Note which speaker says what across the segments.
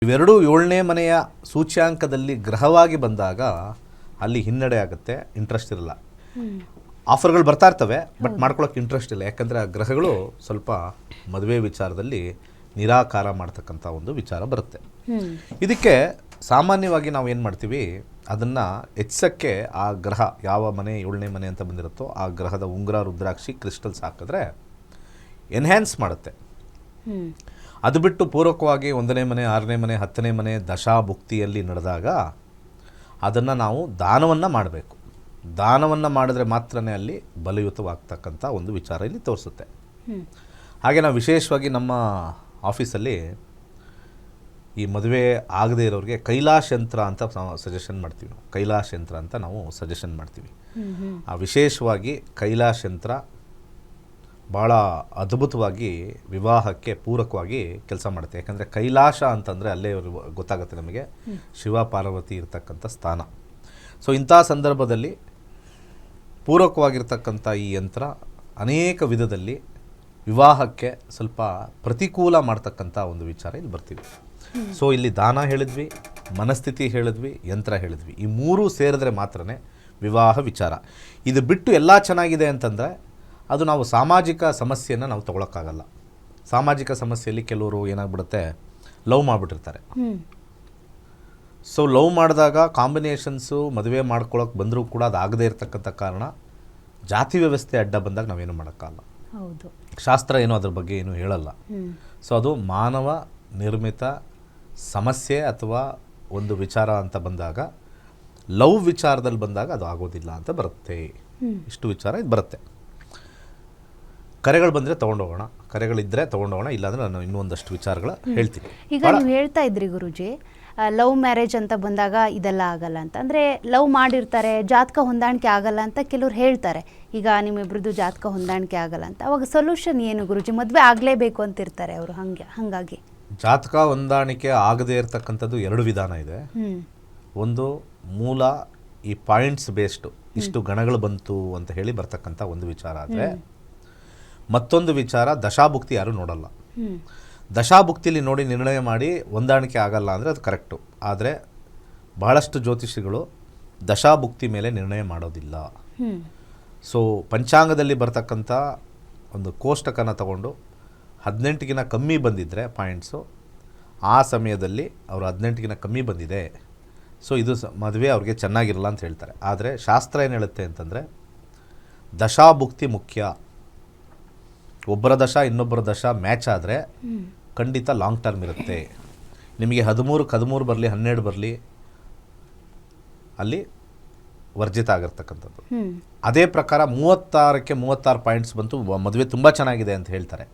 Speaker 1: ಇವೆರಡೂ 7ನೇ ಮನೆಯ ಸೂಚ್ಯಾಂಕದಲ್ಲಿ ಗ್ರಹವಾಗಿ ಬಂದಾಗ ಅಲ್ಲಿ ಹಿನ್ನಡೆ ಆಗುತ್ತೆ, ಇಂಟ್ರೆಸ್ಟ್ ಇರಲ್ಲ. ಆಫರ್ಗಳು ಬರ್ತಾ ಇರ್ತವೆ, ಬಟ್ ಮಾಡ್ಕೊಳ್ಳೋಕೆ ಇಂಟ್ರೆಸ್ಟ್ ಇಲ್ಲ. ಯಾಕಂದರೆ ಆ ಗ್ರಹಗಳು ಸ್ವಲ್ಪ ಮದುವೆ ವಿಚಾರದಲ್ಲಿ ನಿರಾಕಾರ ಮಾಡ್ತಕ್ಕಂಥ ಒಂದು ವಿಚಾರ ಬರುತ್ತೆ. ಇದಕ್ಕೆ ಸಾಮಾನ್ಯವಾಗಿ ನಾವು ಏನು ಮಾಡ್ತೀವಿ, ಅದನ್ನು ಹೆಚ್ಚಕ್ಕೆ ಆ ಗ್ರಹ ಯಾವ ಮನೆ 7ನೇ ಮನೆ ಅಂತ ಬಂದಿರುತ್ತೋ ಆ ಗ್ರಹದ ಉಂಗುರ, ರುದ್ರಾಕ್ಷಿ, ಕ್ರಿಸ್ಟಲ್ಸ್ ಹಾಕಿದ್ರೆ ಎನ್ಹ್ಯಾನ್ಸ್ ಮಾಡುತ್ತೆ. ಅದು ಬಿಟ್ಟು ಪೂರ್ವಕವಾಗಿ 1ನೇ ಮನೆ, 6ನೇ ಮನೆ, 10ನೇ ಮನೆ ದಶಾಭುಕ್ತಿಯಲ್ಲಿ ನಡೆದಾಗ ಅದನ್ನು ನಾವು ದಾನವನ್ನು ಮಾಡಬೇಕು. ದಾನವನ್ನು ಮಾಡಿದ್ರೆ ಮಾತ್ರನೇ ಅಲ್ಲಿ ಬಲಯುತವಾಗ್ತಕ್ಕಂಥ ಒಂದು ವಿಚಾರ ಇಲ್ಲಿ ತೋರಿಸುತ್ತೆ. ಹಾಗೆ ನಾವು ವಿಶೇಷವಾಗಿ ನಮ್ಮ ಆಫೀಸಲ್ಲಿ ಈ ಮದುವೆ ಆಗದೇ ಇರೋರಿಗೆ ಕೈಲಾಶ ಯಂತ್ರ ಅಂತ ಸಜೆಷನ್ ಮಾಡ್ತೀವಿ. ನಾವು ಕೈಲಾಶ ಯಂತ್ರ ಅಂತ ನಾವು ಸಜೆಷನ್ ಮಾಡ್ತೀವಿ. ಆ ವಿಶೇಷವಾಗಿ ಕೈಲಾಶ ಯಂತ್ರ ಭಾಳ ಅದ್ಭುತವಾಗಿ ವಿವಾಹಕ್ಕೆ ಪೂರಕವಾಗಿ ಕೆಲಸ ಮಾಡುತ್ತೆ. ಯಾಕಂದರೆ ಕೈಲಾಶ ಅಂತಂದರೆ ಅಲ್ಲೇ ಗೊತ್ತಾಗುತ್ತೆ ನಮಗೆ ಶಿವ ಪಾರ್ವತಿ ಇರ್ತಕ್ಕಂಥ ಸ್ಥಾನ. ಸೊ ಇಂಥ ಸಂದರ್ಭದಲ್ಲಿ ಪೂರಕವಾಗಿರ್ತಕ್ಕಂಥ ಈ ಯಂತ್ರ ಅನೇಕ ವಿಧದಲ್ಲಿ ವಿವಾಹಕ್ಕೆ ಸ್ವಲ್ಪ ಪ್ರತಿಕೂಲ ಮಾಡ್ತಕ್ಕಂಥ ಒಂದು ವಿಚಾರ ಇಲ್ಲಿ ಬರ್ತೀವಿ. ಸೊ ಇಲ್ಲಿ ದಾನ ಹೇಳಿದ್ವಿ, ಮನಸ್ಥಿತಿ ಹೇಳಿದ್ವಿ, ಯಂತ್ರ ಹೇಳಿದ್ವಿ. ಈ ಮೂರೂ ಸೇರಿದ್ರೆ ಮಾತ್ರನೇ ವಿವಾಹ ವಿಚಾರ. ಇದು ಬಿಟ್ಟು ಎಲ್ಲ ಚೆನ್ನಾಗಿದೆ ಅಂತಂದರೆ ಅದು ನಾವು ಸಾಮಾಜಿಕ ಸಮಸ್ಯೆಯನ್ನು ನಾವು ತೊಗೊಳಕ್ಕಾಗಲ್ಲ. ಸಾಮಾಜಿಕ ಸಮಸ್ಯೆಯಲ್ಲಿ ಕೆಲವರು ಏನಾಗ್ಬಿಡುತ್ತೆ, ಲವ್ ಮಾಡಿಬಿಟ್ಟಿರ್ತಾರೆ. ಸೊ ಲವ್ ಮಾಡಿದಾಗ ಕಾಂಬಿನೇಷನ್ಸು ಮದುವೆ ಮಾಡ್ಕೊಳ್ಳೋಕೆ ಬಂದರೂ ಕೂಡ ಅದು ಆಗದೇ ಇರತಕ್ಕಂಥ ಕಾರಣ ಜಾತಿ ವ್ಯವಸ್ಥೆ ಅಡ್ಡ ಬಂದಾಗ ನಾವೇನು ಮಾಡೋಕ್ಕಾಗಲ್ಲ.
Speaker 2: ಹೌದು,
Speaker 1: ಶಾಸ್ತ್ರ ಏನೋ ಅದ್ರ ಬಗ್ಗೆ ಏನು ಹೇಳಲ್ಲ. ಸೊ ಅದು ಮಾನವ ನಿರ್ಮಿತ ಸಮಸ್ಯೆ ಅಥವಾ ಒಂದು ವಿಚಾರ ಅಂತ ಬಂದಾಗ, ಲವ್ ವಿಚಾರದಲ್ಲಿ ಬಂದಾಗ ಅದು ಆಗೋದಿಲ್ಲ ಅಂತ ಬರುತ್ತೆ. ಇಷ್ಟು ವಿಚಾರ ಇದು ಬರುತ್ತೆ. ಕರೆಗಳು ಬಂದರೆ ತೊಗೊಂಡೋಗೋಣ, ಕರೆಗಳಿದ್ದರೆ ತೊಗೊಂಡೋಗೋಣ, ಇಲ್ಲಾಂದರೆ ನಾನು ಇನ್ನೂ ಒಂದಷ್ಟು ವಿಚಾರಗಳ ಹೇಳ್ತೀನಿ.
Speaker 2: ಈಗ ನೀವು ಹೇಳ್ತಾ ಇದ್ರಿ ಗುರುಜಿ, ಲವ್ ಮ್ಯಾರೇಜ್ ಅಂತ ಬಂದಾಗ ಇದೆಲ್ಲ ಆಗಲ್ಲ ಅಂತ. ಅಂದರೆ ಲವ್ ಮಾಡಿರ್ತಾರೆ, ಜಾತಕ ಹೊಂದಾಣಿಕೆ ಆಗಲ್ಲ ಅಂತ ಕೆಲವ್ರು ಹೇಳ್ತಾರೆ. ಈಗ ನಿಮ್ಮಿಬ್ರದ್ದು ಜಾತಕ ಹೊಂದಾಣಿಕೆ ಆಗಲ್ಲ ಅಂತ, ಅವಾಗ ಸೊಲ್ಯೂಷನ್ ಏನು ಗುರುಜಿ? ಮದುವೆ ಆಗಲೇಬೇಕು ಅಂತಿರ್ತಾರೆ ಅವರು. ಹಾಗಾಗಿ
Speaker 1: ಜಾತಕ ಹೊಂದಾಣಿಕೆ ಆಗದೇ ಇರತಕ್ಕಂಥದ್ದು 2 ವಿಧಾನ ಇದೆ. ಒಂದು ಮೂಲ ಈ ಪಾಯಿಂಟ್ಸ್ ಬೇಸ್ಡು ಇಷ್ಟು ಗಣಗಳು ಬಂತು ಅಂತ ಹೇಳಿ ಬರ್ತಕ್ಕಂಥ ಒಂದು ವಿಚಾರ. ಆದರೆ ಮತ್ತೊಂದು ವಿಚಾರ ದಶಾಭುಕ್ತಿ ಯಾರೂ ನೋಡಲ್ಲ. ದಶಾಭುಕ್ತಿಲಿ ನೋಡಿ ನಿರ್ಣಯ ಮಾಡಿ ಹೊಂದಾಣಿಕೆ ಆಗಲ್ಲ ಅಂದರೆ ಅದು ಕರೆಕ್ಟು. ಆದರೆ ಬಹಳಷ್ಟು ಜ್ಯೋತಿಷಿಗಳು ದಶಾಭುಕ್ತಿ ಮೇಲೆ ನಿರ್ಣಯ ಮಾಡೋದಿಲ್ಲ. ಸೊ ಪಂಚಾಂಗದಲ್ಲಿ ಬರ್ತಕ್ಕಂಥ ಒಂದು ಕೋಷ್ಟಕನ ತಗೊಂಡು 18ಗಿನ ಕಮ್ಮಿ ಬಂದಿದ್ದರೆ ಪಾಯಿಂಟ್ಸು, ಆ ಸಮಯದಲ್ಲಿ ಅವರು 18ಗಿನ ಕಮ್ಮಿ ಬಂದಿದೆ, ಸೊ ಇದು ಮದುವೆ ಅವ್ರಿಗೆ ಚೆನ್ನಾಗಿರಲ್ಲ ಅಂತ ಹೇಳ್ತಾರೆ. ಆದರೆ ಶಾಸ್ತ್ರ ಏನು ಹೇಳುತ್ತೆ ಅಂತಂದರೆ ದಶಾಭುಕ್ತಿ ಮುಖ್ಯ. ಒಬ್ಬರ ದಶ ಇನ್ನೊಬ್ಬರ ದಶ ಮ್ಯಾಚ್ ಆದರೆ ಖಂಡಿತ ಲಾಂಗ್ ಟರ್ಮ್ ಇರುತ್ತೆ. ನಿಮಗೆ 13 ಬರಲಿ 12 ಬರಲಿ ಅಲ್ಲಿ ವರ್ಜಿತ ಆಗಿರ್ತಕ್ಕಂಥದ್ದು. ಅದೇ ಪ್ರಕಾರ 36ಕ್ಕೆ 36 ಪಾಯಿಂಟ್ಸ್ ಬಂತು, ಮದುವೆ ತುಂಬ ಚೆನ್ನಾಗಿದೆ ಅಂತ ಹೇಳ್ತಾರೆ.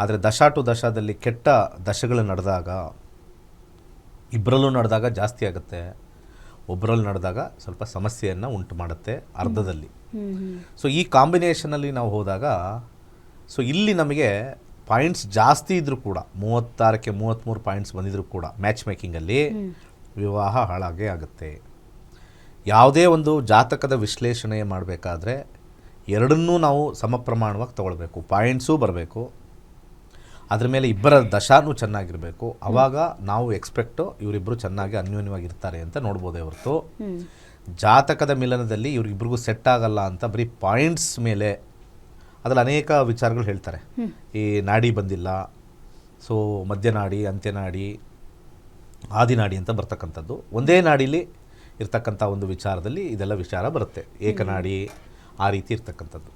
Speaker 1: ಆದರೆ ದಶ ಟು ದಶದಲ್ಲಿ ಕೆಟ್ಟ ದಶಗಳು ನಡೆದಾಗ, ಇಬ್ಬರಲ್ಲೂ ನಡೆದಾಗ ಜಾಸ್ತಿ ಆಗುತ್ತೆ, ಒಬ್ಬರಲ್ಲಿ ನಡೆದಾಗ ಸ್ವಲ್ಪ ಸಮಸ್ಯೆಯನ್ನು ಉಂಟು ಮಾಡುತ್ತೆ ಅರ್ಧದಲ್ಲಿ. ಸೊ ಈ ಕಾಂಬಿನೇಷನಲ್ಲಿ ನಾವು ಹೋದಾಗ, ಸೊ ಇಲ್ಲಿ ನಮಗೆ ಪಾಯಿಂಟ್ಸ್ ಜಾಸ್ತಿ ಇದ್ದರೂ ಕೂಡ 36ಕ್ಕೆ 33 ಪಾಯಿಂಟ್ಸ್ ಬಂದಿದ್ರೂ ಕೂಡ ಮ್ಯಾಚ್ ಮೇಕಿಂಗಲ್ಲಿ ವಿವಾಹ ಹಾಳಾಗೇ ಆಗುತ್ತೆ. ಯಾವುದೇ ಒಂದು ಜಾತಕದ ವಿಶ್ಲೇಷಣೆ ಮಾಡಬೇಕಾದ್ರೆ ಎರಡನ್ನೂ ನಾವು ಸಮ ಪ್ರಮಾಣವಾಗಿ ತೊಗೊಳ್ಬೇಕು. ಪಾಯಿಂಟ್ಸೂ ಬರಬೇಕು, ಅದ್ರ ಮೇಲೆ ಇಬ್ಬರ ದಶಾನೂ ಚೆನ್ನಾಗಿರಬೇಕು. ಆವಾಗ ನಾವು ಎಕ್ಸ್ಪೆಕ್ಟು ಇವರಿಬ್ಬರು ಚೆನ್ನಾಗಿ ಅನ್ಯೋನ್ಯವಾಗಿರ್ತಾರೆ ಅಂತ ನೋಡ್ಬೋದೇ ಹೊರತು ಜಾತಕದ ಮಿಲನದಲ್ಲಿ ಇವ್ರಿಗಿಬ್ರಿಗೂ ಸೆಟ್ ಆಗಲ್ಲ ಅಂತ ಬರೀ ಪಾಯಿಂಟ್ಸ್ ಮೇಲೆ ಅದರಲ್ಲಿ ಅನೇಕ ವಿಚಾರಗಳು ಹೇಳ್ತಾರೆ. ಈ ನಾಡಿ ಬಂದಿಲ್ಲ, ಸೊ ಮಧ್ಯನಾಡಿ, ಅಂತ್ಯನಾಡಿ, ಆದಿನಾಡಿ ಅಂತ ಬರ್ತಕ್ಕಂಥದ್ದು. ಒಂದೇ ನಾಡಿಲಿ ಇರ್ತಕ್ಕಂಥ ಒಂದು ವಿಚಾರದಲ್ಲಿ ಇದೆಲ್ಲ ವಿಚಾರ ಬರುತ್ತೆ. ಏಕನಾಡಿ ಆ ರೀತಿ ಇರ್ತಕ್ಕಂಥದ್ದು.